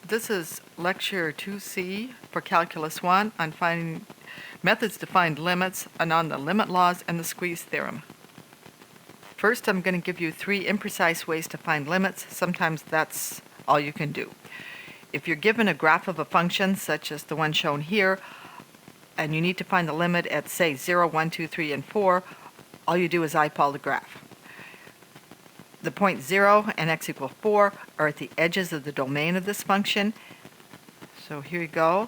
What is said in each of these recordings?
This is lecture 2C for Calculus 1 on finding methods to find limits and on the limit laws and the squeeze theorem. First, I'm going to give you 3 imprecise ways to find limits. Sometimes that's all you can do. If you're given a graph of a function, such as the one shown here, and you need to find the limit at, say, 0, 1, 2, 3, and 4, all you do is eyeball the graph. The point 0 and x equal 4 are at the edges of the domain of this function. So here you go.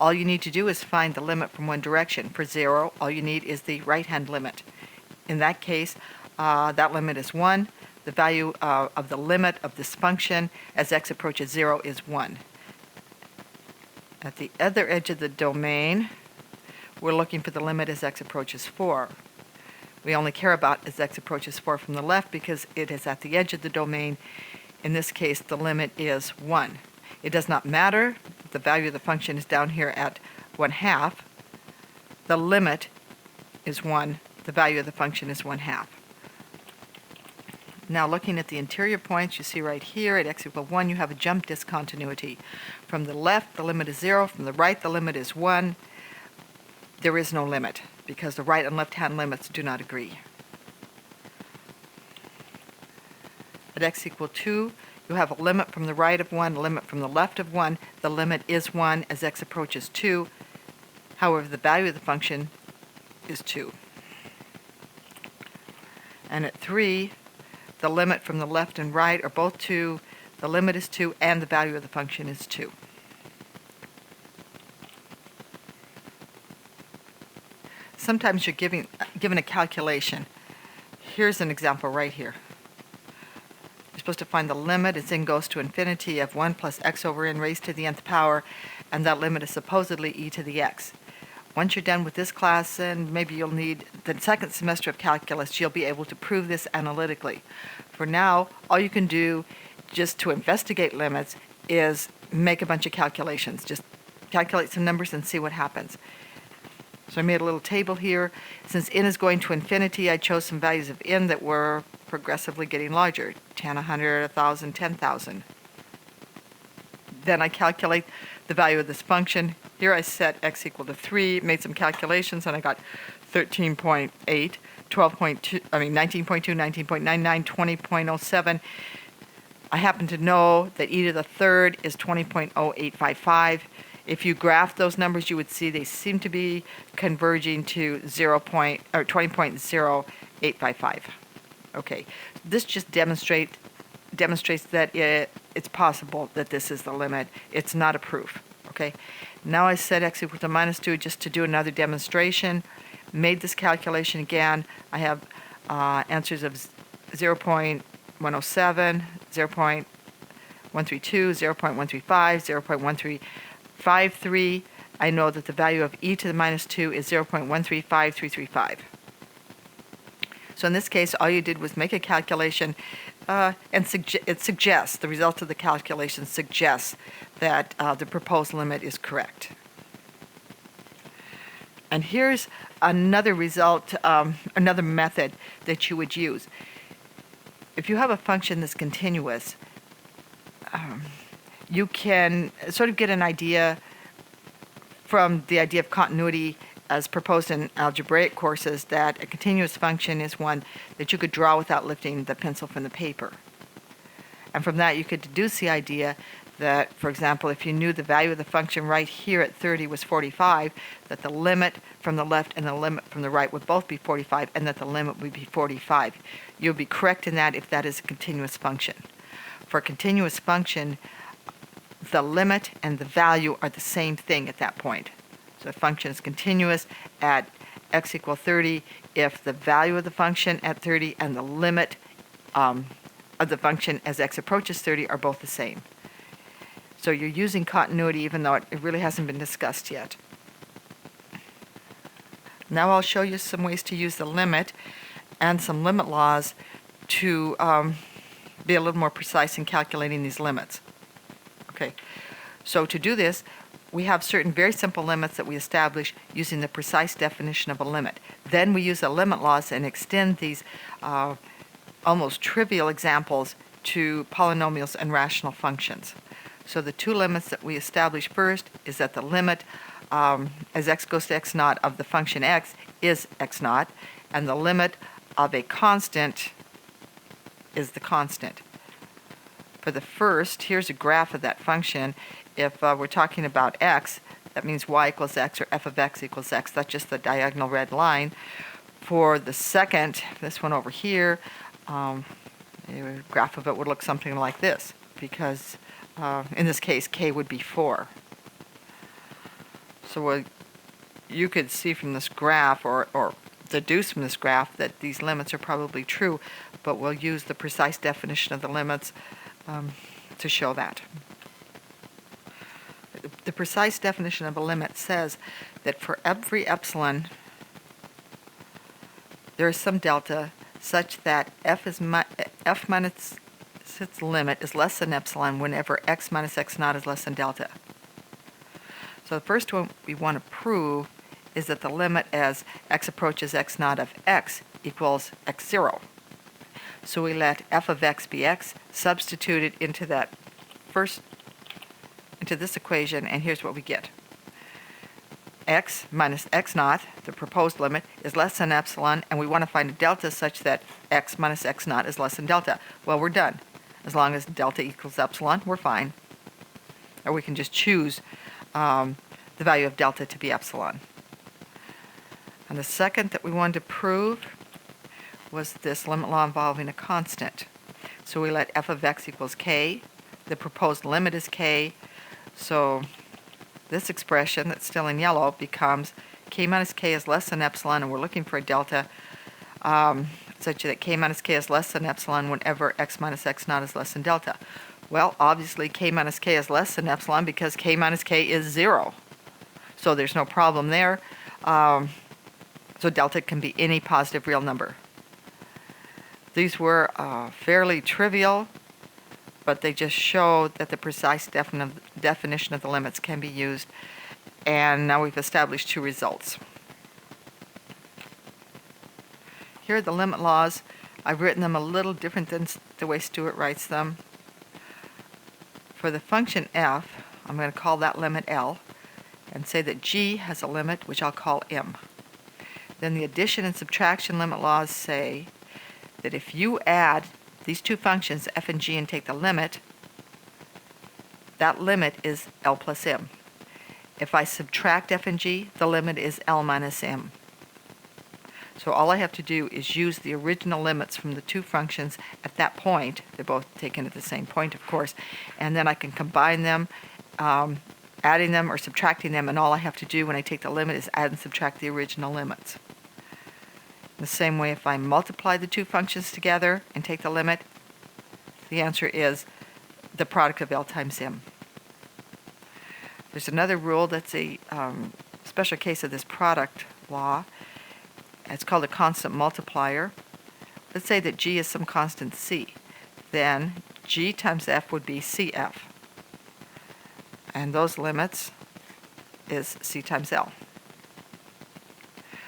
All you need to do is find the limit from one direction. For 0, all you need is the right-hand limit. In that case, that limit is 1. The value of the limit of this function as x approaches 0 is 1. At the other edge of the domain, we're looking for the limit as x approaches 4. We only care about as x approaches 4 from the left because it is at the edge of the domain. In this case, the limit is 1. It does not matter. The value of the function is down here at 1/2. The limit is 1. The value of the function is 1/2. Now looking at the interior points, you see right here at x equal 1, you have a jump discontinuity. From the left, the limit is 0. From the right, the limit is 1. There is no limit because the right and left-hand limits do not agree. At x equal 2, you have a limit from the right of 1, a limit from the left of 1. The limit is 1 as x approaches 2. However, the value of the function is 2. And at 3, the limit from the left and right are both 2. The limit is 2, and the value of the function is 2. Sometimes you're given a calculation. Here's an example right here. You're supposed to find the limit as n goes to infinity of 1 plus x over n raised to the nth power, and that limit is supposedly e to the x. Once you're done with this class, and maybe you'll need the second semester of calculus, you'll be able to prove this analytically. For now, all you can do just to investigate limits is make a bunch of calculations. Just calculate some numbers and see what happens. So I made a little table here. Since n is going to infinity, I chose some values of n that were progressively getting larger. 10, 100, 1,000, 10,000. Then I calculate the value of this function. Here I set x equal to 3, made some calculations, and I got 13.8, 19.2, 19.99, 20.07. I happen to know that e to the third is 20.0855. If you graph those numbers, you would see they seem to be converging to 20.0855. Okay, this just demonstrates that it's possible that this is the limit. It's not a proof. Okay, now I set x equal to -2 just to do another demonstration. Made this calculation again. I have answers of 0.107, 0.132, 0.135, 0.1353. I know that the value of e to the -2 is 0.135335. So in this case, all you did was make a calculation, and it suggests, the result of the calculation suggests that the proposed limit is correct. And here's another result, another method that you would use. If you have a function that's continuous, you can sort of get an idea from the idea of continuity as proposed in algebraic courses that a continuous function is one that you could draw without lifting the pencil from the paper. And from that you could deduce the idea that, for example, if you knew the value of the function right here at 30 was 45, that the limit from the left and the limit from the right would both be 45, and that the limit would be 45. You'll be correct in that if that is a continuous function. For a continuous function, the limit and the value are the same thing at that point. So the function is continuous at x equal 30 if the value of the function at 30 and the limit of the function as x approaches 30 are both the same. So you're using continuity even though it really hasn't been discussed yet. Now I'll show you some ways to use the limit and some limit laws to be a little more precise in calculating these limits. Okay, so to do this, we have certain very simple limits that we establish using the precise definition of a limit. Then we use the limit laws and extend these almost trivial examples to polynomials and rational functions. So the two limits that we establish first is that the limit as x goes to x naught of the function x is x naught, and the limit of a constant is the constant. For the first, here's a graph of that function. If we're talking about x, that means y equals x, or f of x equals x. That's just the diagonal red line. For the second, this one over here, a graph of it would look something like this, because in this case, k would be 4. So what you could see from this graph, or deduce from this graph, that these limits are probably true, but we'll use the precise definition of the limits to show that. The precise definition of a limit says that for every epsilon, there is some delta such that f minus its limit is less than epsilon whenever x minus x naught is less than delta. So the first one we want to prove is that the limit as x approaches x naught of x equals x0. So we let f of x be x, substitute it into this equation, and here's what we get. X minus x naught, the proposed limit, is less than epsilon, and we want to find a delta such that x minus x naught is less than delta. Well, we're done. As long as delta equals epsilon, we're fine. Or we can just choose the value of delta to be epsilon. And the second that we wanted to prove was this limit law involving a constant. So we let f of x equals k. The proposed limit is k. So this expression that's still in yellow becomes k minus k is less than epsilon, and we're looking for a delta such that k minus k is less than epsilon whenever x minus x naught is less than delta. Well, obviously k minus k is less than epsilon because k minus k is 0. So there's no problem there. So delta can be any positive real number. These were fairly trivial, but they just show that the precise definition of the limits can be used. And now we've established two results. Here are the limit laws. I've written them a little different than the way Stewart writes them. For the function f, I'm going to call that limit L, and say that g has a limit, which I'll call m. Then the addition and subtraction limit laws say that if you add these two functions, f and g, and take the limit, that limit is L plus m. If I subtract f and g, the limit is L minus m. So all I have to do is use the original limits from the two functions at that point. They're both taken at the same point, of course. And then I can combine them, adding them or subtracting them, and all I have to do when I take the limit is add and subtract the original limits. The same way, if I multiply the two functions together and take the limit, the answer is the product of L times m. There's another rule that's a special case of this product law. It's called a constant multiplier. Let's say that g is some constant c. Then g times f would be cf. And those limits is c times L.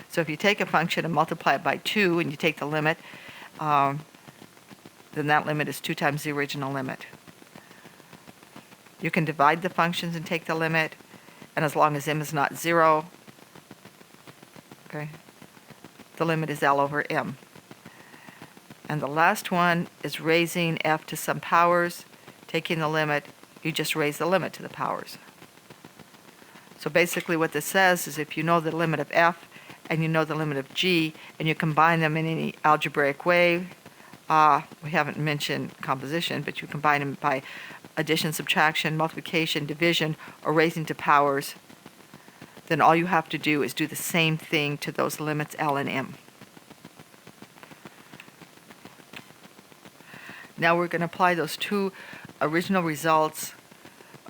So if you take a function and multiply it by 2 and you take the limit, then that limit is 2 times the original limit. You can divide the functions and take the limit, and as long as m is not 0, okay, the limit is L over m. And the last one is raising f to some powers. Taking the limit, you just raise the limit to the powers. So basically what this says is if you know the limit of f and you know the limit of g, and you combine them in any algebraic way, we haven't mentioned composition, but you combine them by addition, subtraction, multiplication, division, or raising to powers, then all you have to do is do the same thing to those limits L and m. Now we're going to apply those two original results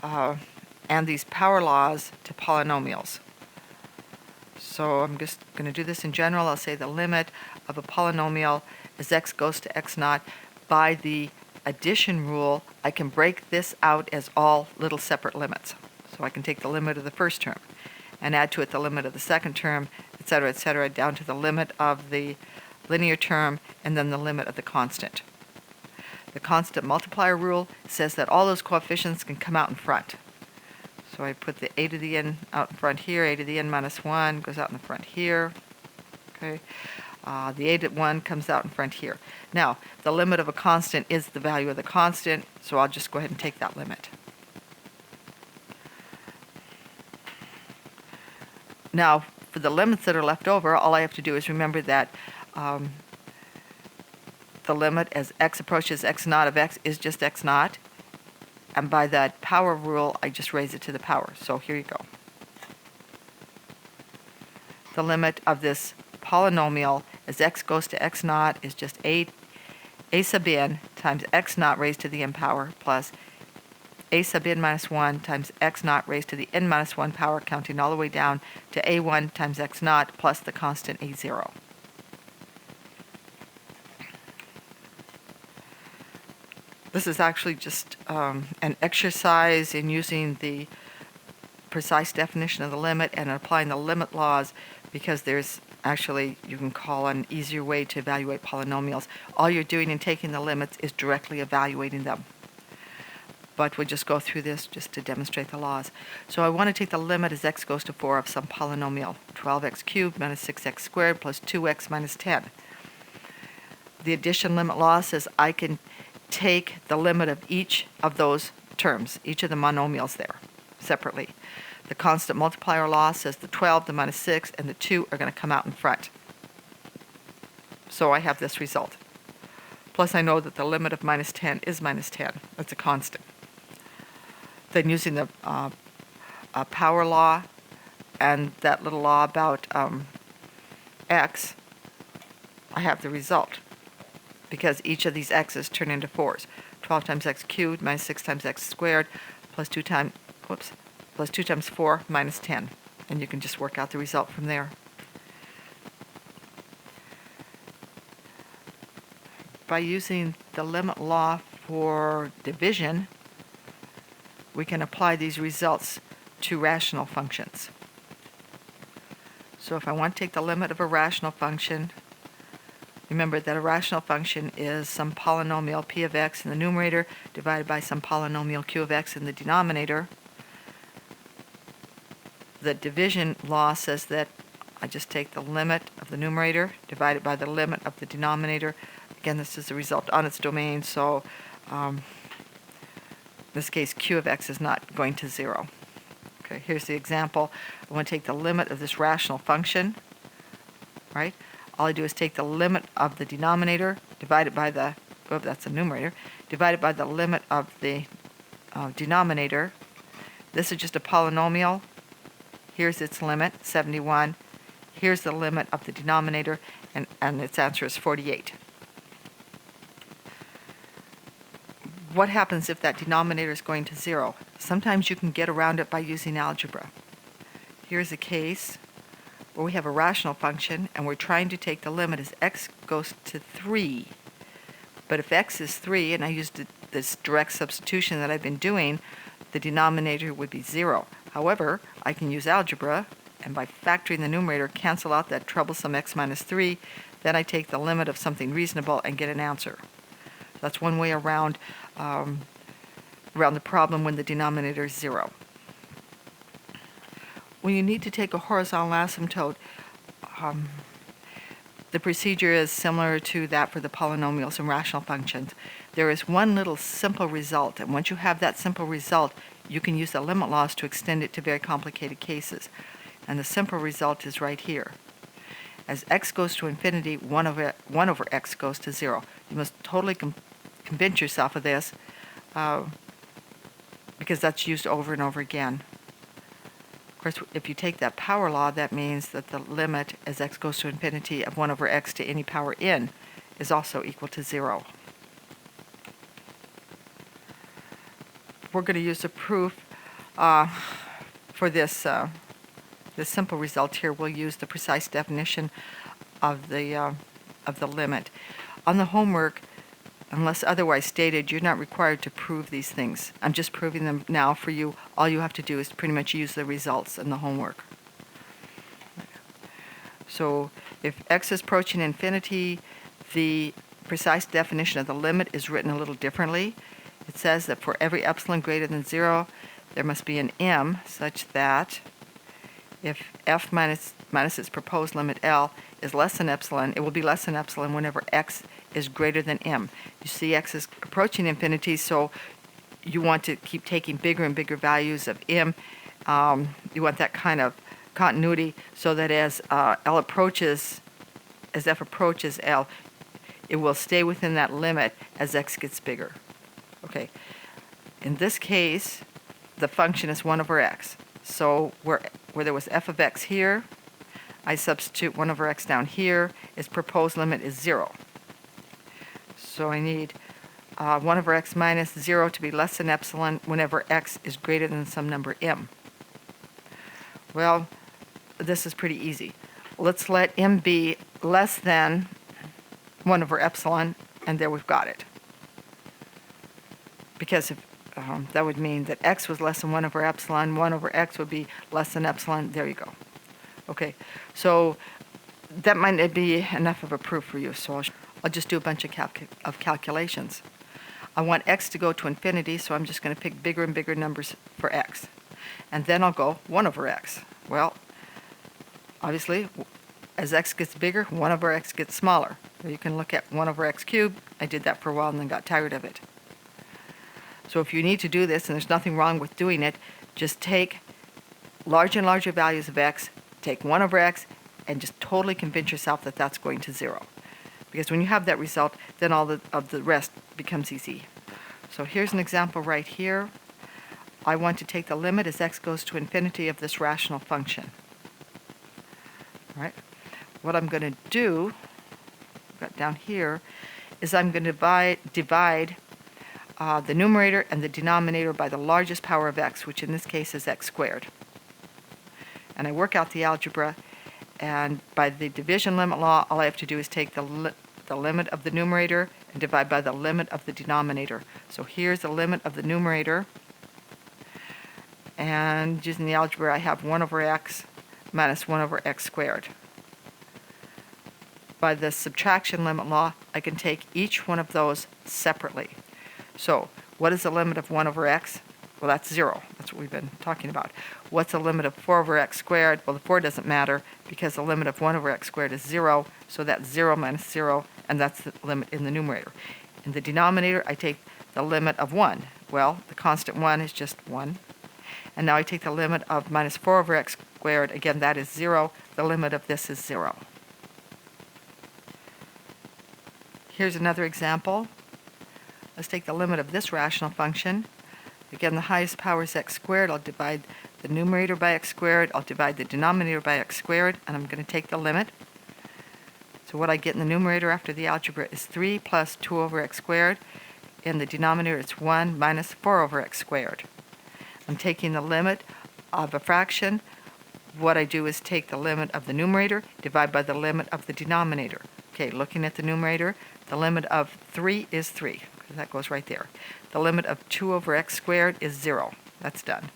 and these power laws to polynomials. So I'm just going to do this in general. I'll say the limit of a polynomial as x goes to x naught. By the addition rule, I can break this out as all little separate limits. So I can take the limit of the first term and add to it the limit of the second term, etc., down to the limit of the linear term and then the limit of the constant. The constant multiplier rule says that all those coefficients can come out in front. So I put the a to the n out in front here, a to the n minus 1 goes out in the front here. Okay, the a to 1 comes out in front here. Now, the limit of a constant is the value of the constant, so I'll just go ahead and take that limit. Now, for the limits that are left over, all I have to do is remember that the limit as x approaches x naught of x is just x naught. And by that power rule, I just raise it to the power. So here you go. The limit of this polynomial as x goes to x naught is just a sub n times x naught raised to the n power plus a sub n minus 1 times x naught raised to the n minus 1 power, counting all the way down to a1 times x naught plus the constant a0. This is actually just an exercise in using the precise definition of the limit and applying the limit laws, because there's actually, you can call an easier way to evaluate polynomials. All you're doing in taking the limits is directly evaluating them. But we'll just go through this just to demonstrate the laws. So I want to take the limit as x goes to 4 of some polynomial, 12x cubed minus 6x squared plus 2x minus 10. The addition limit law says I can take the limit of each of those terms, each of the monomials there, separately. The constant multiplier law says the 12, the minus 6, and the 2 are going to come out in front. So I have this result. Plus I know that the limit of minus 10 is minus 10. That's a constant. Then using the power law and that little law about x, I have the result, because each of these x's turn into 4s. 12 times x cubed minus 6 times x squared plus 2 times 4 minus 10. And you can just work out the result from there. By using the limit law for division, we can apply these results to rational functions. So if I want to take the limit of a rational function, remember that a rational function is some polynomial p of x in the numerator divided by some polynomial q of x in the denominator. The division law says that I just take the limit of the numerator divided by the limit of the denominator. Again, this is the result on its domain, so in this case q of x is not going to 0. Okay, here's the example. I want to take the limit of this rational function, right? All I do is take the limit of the denominator divided by the, that's the numerator, divided by the limit of the denominator. This is just a polynomial. Here's its limit, 71. Here's the limit of the denominator, and its answer is 48. What happens if that denominator is going to 0? Sometimes you can get around it by using algebra. Here's a case where we have a rational function and we're trying to take the limit as x goes to 3. But if x is 3, and I used this direct substitution that I've been doing, the denominator would be 0. However, I can use algebra, and by factoring the numerator, cancel out that troublesome x minus 3. Then I take the limit of something reasonable and get an answer. That's one way around the problem when the denominator is 0. When you need to take a horizontal asymptote, the procedure is similar to that for the polynomials and rational functions. There is one little simple result, and once you have that simple result, you can use the limit laws to extend it to very complicated cases. And the simple result is right here. As x goes to infinity, 1 over x goes to 0. You must totally convince yourself of this, because that's used over and over again. Of course, if you take that power law, that means that the limit as x goes to infinity of 1 over x to any power n is also equal to 0. We're going to use a proof for this simple result here. We'll use the precise definition of the limit. On the homework, unless otherwise stated, you're not required to prove these things. I'm just proving them now for you. All you have to do is pretty much use the results in the homework. So if x is approaching infinity, the precise definition of the limit is written a little differently. It says that for every epsilon greater than 0, there must be an m such that if f minus its proposed limit L is less than epsilon, it will be less than epsilon whenever x is greater than m. You see x is approaching infinity, so you want to keep taking bigger and bigger values of m. You want that kind of continuity so that as f approaches L, it will stay within that limit as x gets bigger. Okay. In this case, the function is 1 over x. So where there was f of x here, I substitute 1 over x down here. Its proposed limit is 0. So I need 1 over x minus 0 to be less than epsilon whenever x is greater than some number m. Well, this is pretty easy. Let's let m be less than 1 over epsilon, and there we've got it. Because if, that would mean that x was less than 1 over epsilon, 1 over x would be less than epsilon. There you go. Okay, so that might not be enough of a proof for you, so I'll just do a bunch of calculations. I want x to go to infinity, so I'm just going to pick bigger and bigger numbers for x. And then I'll go 1 over x. Well, obviously, as x gets bigger, 1 over x gets smaller. So you can look at 1 over x cubed. I did that for a while and then got tired of it. So if you need to do this, and there's nothing wrong with doing it, just take larger and larger values of x, take 1 over x, and just totally convince yourself that that's going to 0. Because when you have that result, then all of the rest becomes easy. So here's an example right here. I want to take the limit as x goes to infinity of this rational function. All right. What I'm going to do, got down here, is I'm going to divide the numerator and the denominator by the largest power of x, which in this case is x squared. And I work out the algebra, and by the division limit law, all I have to do is take the limit of the numerator and divide by the limit of the denominator. So here's the limit of the numerator, and using the algebra, I have 1 over x minus 1 over x squared. By the subtraction limit law, I can take each one of those separately. So what is the limit of 1 over x? Well, that's 0. That's what we've been talking about. What's the limit of 4 over x squared? Well, the 4 doesn't matter because the limit of 1 over x squared is 0. So that's 0 minus 0, and that's the limit in the numerator. In the denominator, I take the limit of 1. Well, the constant 1 is just 1. And now I take the limit of minus 4 over x squared. Again, that is 0. The limit of this is 0. Here's another example. Let's take the limit of this rational function. Again, the highest power is x squared. I'll divide the numerator by x squared. I'll divide the denominator by x squared, and I'm going to take the limit. So what I get in the numerator after the algebra is 3 plus 2 over x squared. In the denominator, it's 1 minus 4 over x squared. I'm taking the limit of a fraction. What I do is take the limit of the numerator, divide by the limit of the denominator. Okay, looking at the numerator, the limit of 3 is 3. That goes right there. The limit of 2 over x squared is 0. That's done.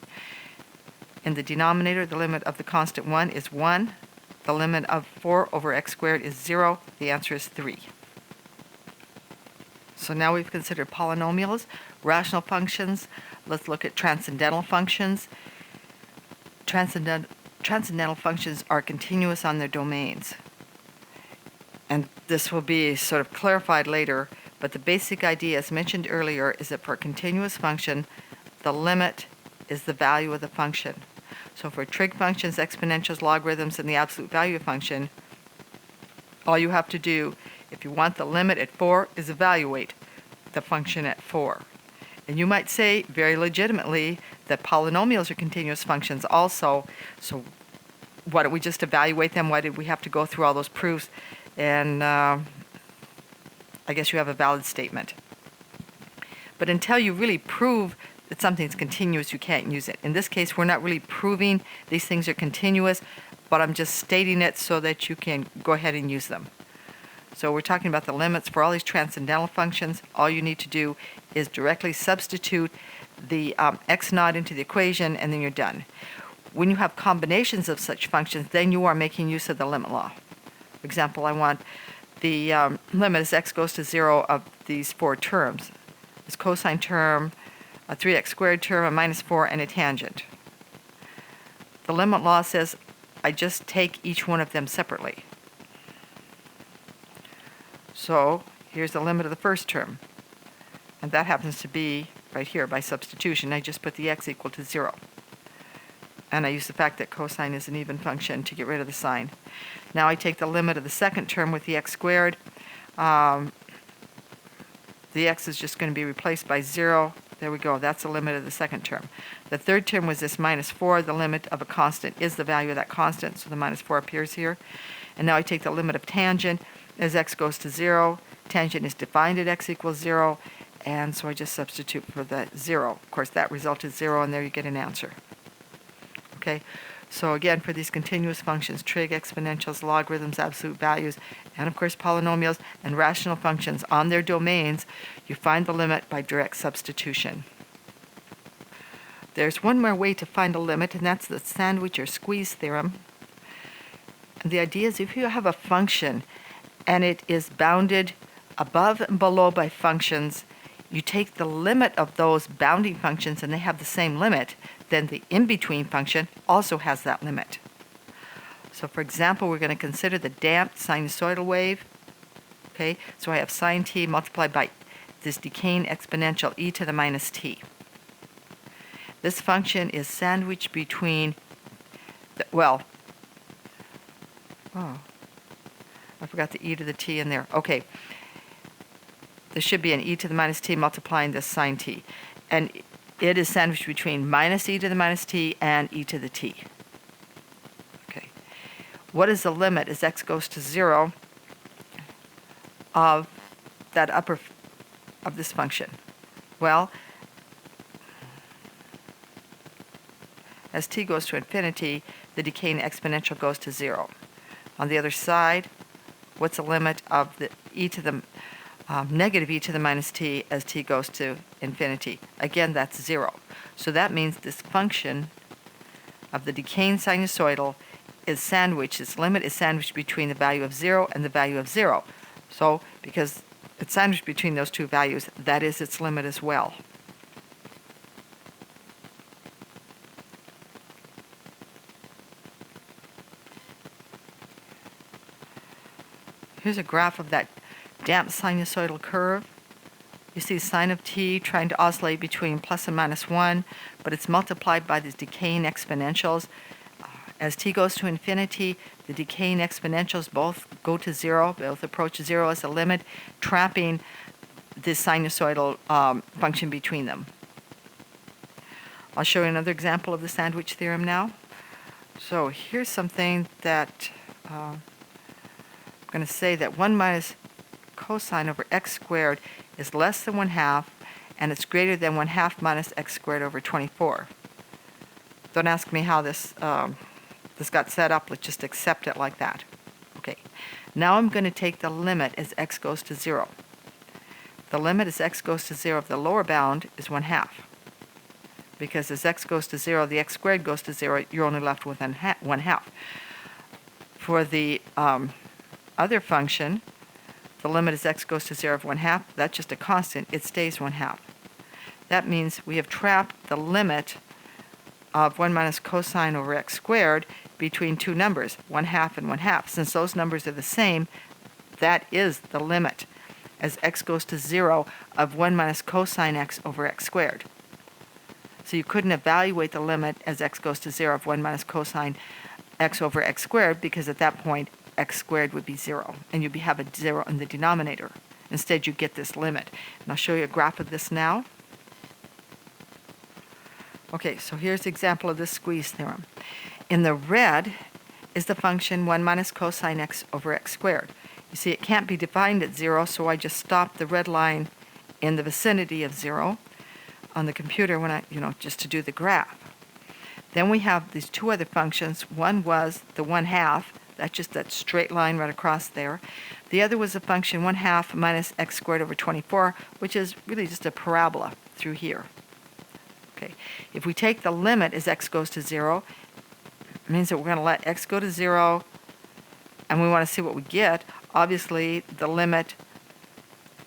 In the denominator, the limit of the constant 1 is 1. The limit of 4 over x squared is 0. The answer is 3. So now we've considered polynomials, rational functions. Let's look at transcendental functions. Transcendental functions are continuous on their domains. And this will be sort of clarified later, but the basic idea, as mentioned earlier, is that for a continuous function, the limit is the value of the function. So for trig functions, exponentials, logarithms, and the absolute value function, all you have to do, if you want the limit at 4, is evaluate the function at 4. And you might say, very legitimately, that polynomials are continuous functions also, so why don't we just evaluate them? Why did we have to go through all those proofs? And I guess you have a valid statement. But until you really prove that something's continuous, you can't use it. In this case, we're not really proving these things are continuous, but I'm just stating it so that you can go ahead and use them. So we're talking about the limits for all these transcendental functions. All you need to do is directly substitute the x naught into the equation, and then you're done. When you have combinations of such functions, then you are making use of the limit law. For example, I want the limit as x goes to 0 of these four terms. This cosine term, a 3x squared term, a minus 4, and a tangent. The limit law says I just take each one of them separately. So here's the limit of the first term. And that happens to be right here by substitution. I just put the x equal to 0. And I use the fact that cosine is an even function to get rid of the sign. Now I take the limit of the second term with the x squared. The x is just going to be replaced by 0. There we go. That's the limit of the second term. The third term was this minus 4. The limit of a constant is the value of that constant, so the minus 4 appears here. And now I take the limit of tangent as x goes to 0. Tangent is defined at x equals 0, and so I just substitute for the 0. Of course, that result is 0, and there you get an answer. Okay, so again, for these continuous functions, trig, exponentials, logarithms, absolute values, and of course polynomials and rational functions on their domains, you find the limit by direct substitution. There's one more way to find a limit, and that's the sandwich or squeeze theorem. And the idea is if you have a function and it is bounded above and below by functions, you take the limit of those bounding functions and they have the same limit, then the in-between function also has that limit. So for example, we're going to consider the damped sinusoidal wave. Okay, so I have sine t multiplied by this decaying exponential e to the minus t. This function is sandwiched between, I forgot the e to the t in there. Okay. There should be an e to the minus t multiplying this sine t. And it is sandwiched between minus e to the minus t and e to the t. Okay. What is the limit as x goes to 0 of that of this function? Well, as t goes to infinity, the decaying exponential goes to 0. On the other side, what's the limit of the e to the negative e to the minus t as t goes to infinity? Again, that's 0. So that means this function of the decaying sinusoidal is sandwiched, its limit is sandwiched between the value of 0 and the value of 0. So because it's sandwiched between those two values, that is its limit as well. Here's a graph of that damped sinusoidal curve. You see sine of t trying to oscillate between plus and minus 1, but it's multiplied by these decaying exponentials. As t goes to infinity, the decaying exponentials both go to 0, both approach 0 as a limit, trapping this sinusoidal function between them. I'll show you another example of the sandwich theorem now. So here's something that I'm going to say that 1 minus cosine over x squared is less than 1/2, and it's greater than 1/2 minus x squared over 24. Don't ask me how this got set up. Let's just accept it like that. Okay. Now I'm going to take the limit as x goes to 0. The limit as x goes to 0 of the lower bound is 1/2. Because as x goes to 0, the x squared goes to 0, you're only left with 1/2. For the other function, the limit as x goes to 0 of 1/2, that's just a constant. It stays 1/2. That means we have trapped the limit of 1 minus cosine over x squared between two numbers, 1/2 and 1/2. Since those numbers are the same, that is the limit as x goes to 0 of 1 minus cosine x over x squared. So you couldn't evaluate the limit as x goes to 0 of 1 minus cosine x over x squared, because at that point x squared would be 0, and you'd have a 0 in the denominator. Instead, you get this limit. And I'll show you a graph of this now. Okay, so here's the example of this squeeze theorem. In the red is the function 1 minus cosine x over x squared. You see, it can't be defined at 0, so I just stopped the red line in the vicinity of 0 on the computer when I, just to do the graph. Then we have these two other functions. One was the 1/2. That's just that straight line right across there. The other was a function 1/2 minus x squared over 24, which is really just a parabola through here. Okay. If we take the limit as x goes to 0, it means that we're going to let x go to 0, and we want to see what we get. obviously the limit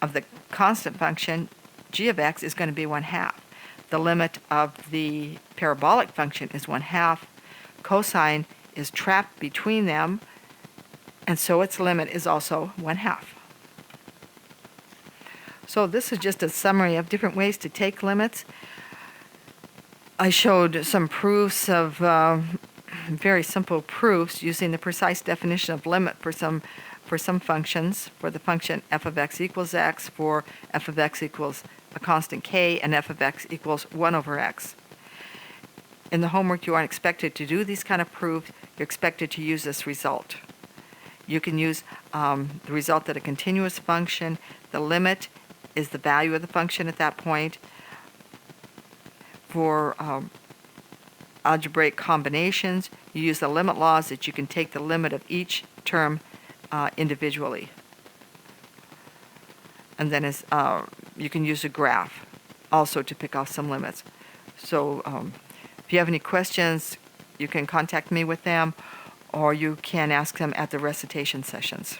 of the constant function g of x is going to be 1/2. The limit of the parabolic function is 1/2. Cosine is trapped between them, and so its limit is also 1/2. So this is just a summary of different ways to take limits. I showed some proofs of very simple proofs using the precise definition of limit for some functions, for the function f of x equals x, for f of x equals a constant k, and f of x equals 1 over x. In the homework, you aren't expected to do these kind of proofs. You're expected to use this result. You can use the result that a continuous function, the limit is the value of the function at that point. For algebraic combinations, you use the limit laws that you can take the limit of each term individually. And then you can use a graph also to pick off some limits. So if you have any questions, you can contact me with them, or you can ask them at the recitation sessions.